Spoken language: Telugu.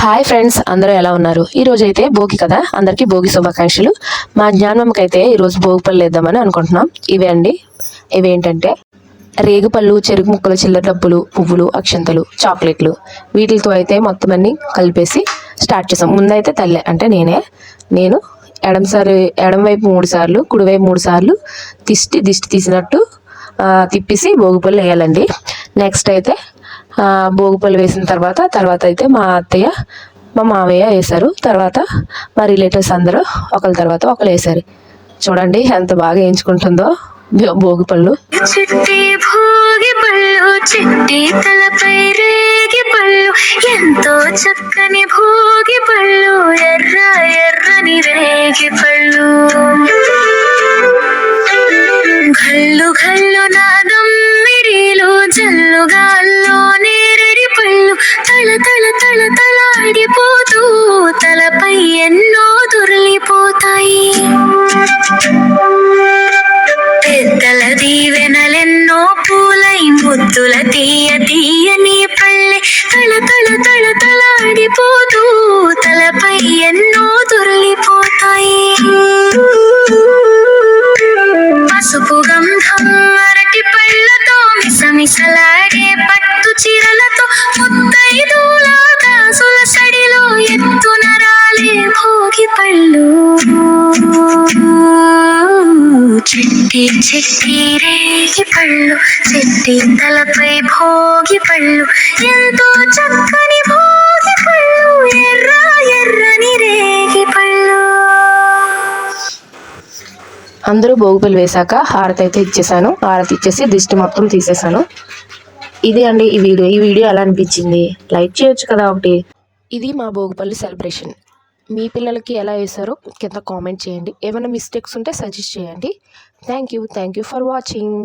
హాయ్ ఫ్రెండ్స్, అందరూ ఎలా ఉన్నారు? ఈ రోజు అయితే భోగి కదా, అందరికీ భోగి శుభాకాంక్షలు. మా జ్ఞానమ్మకి అయితే ఈరోజు భోగి పళ్ళు వేద్దామని అనుకుంటున్నాం. ఇవే అండి. ఇవేంటంటే రేగుపళ్ళు, చెరుకు ముక్కలు, చిల్లర డబ్బులు, పువ్వులు, అక్షంతలు, చాక్లెట్లు, వీటితో అయితే మొత్తం అన్ని కలిపేసి స్టార్ట్ చేసాం. ముందైతే తల్లి అంటే నేను ఎడం వైపు 3 సార్లు, కుడివైపు 3 సార్లు దిష్టి తీసినట్టు తిప్పేసి భోగిపళ్ళు వేయాలండి. నెక్స్ట్ అయితే భోగిపళ్ళు వేసిన తర్వాత అయితే మా అత్తయ్య, మా మావయ్య వేశారు. తర్వాత మా రిలేటివ్స్ అందరూ ఒకరి తర్వాత ఒకరు వేశారు. చూడండి ఎంత బాగా వేయించుకుంటుందో భోగిపళ్ళు. చిట్టి భోగి పళ్ళు, చిట్టి తలపై రేగి పళ్ళు, ఎంతో చక్కని భోగి పళ్ళు, ఎర్ర ఎర్రని రేగి పళ్ళు. గల్లు గల్లు నాదం మిరీలు, జల్లుగాల్లో నేరేడి పళ్ళు, తల తల తల తలాడిపోతూ తలపై ఎన్నో దొర్లిపోతాయి. పెద్దల దీవెనలెన్నో పూలై ముద్దుల తీయని పళ్ళె, తల తల తల తలాడిపోతూ తలపై ఎన్నో దొర్లిపోతాయి. పసుపు గంధం అరటి పళ్ళతో, మిసమిసలాడే పట్టు చీరలతో, ముత్తైదుల గాజుల సడిలో ఎత్తున రాలే భోగి పళ్ళు. చిట్టి చిట్టి రేగి పళ్ళు, చిట్టి తలపై భోగి పళ్ళు, ఎంతో చక్కని భోగి పళ్ళు, ఎర్ర ఎర్రని రేగి పళ్ళు. అందరూ భోగిపళ్ళు వేశాక హారతి అయితే ఇచ్చేసాను. హారతి ఇచ్చేసి దిష్టి మొత్తం తీసేసాను. ఇది అండి ఈ వీడియో ఎలా అనిపించింది? లైక్ చేయొచ్చు కదా ఒకటి. ఇది మా భోగిపళ్ళు సెలబ్రేషన్. మీ పిల్లలకి ఎలా వేశారో కింద కామెంట్ చేయండి. ఏమైనా మిస్టేక్స్ ఉంటే సజెస్ట్ చేయండి. Thank you for watching.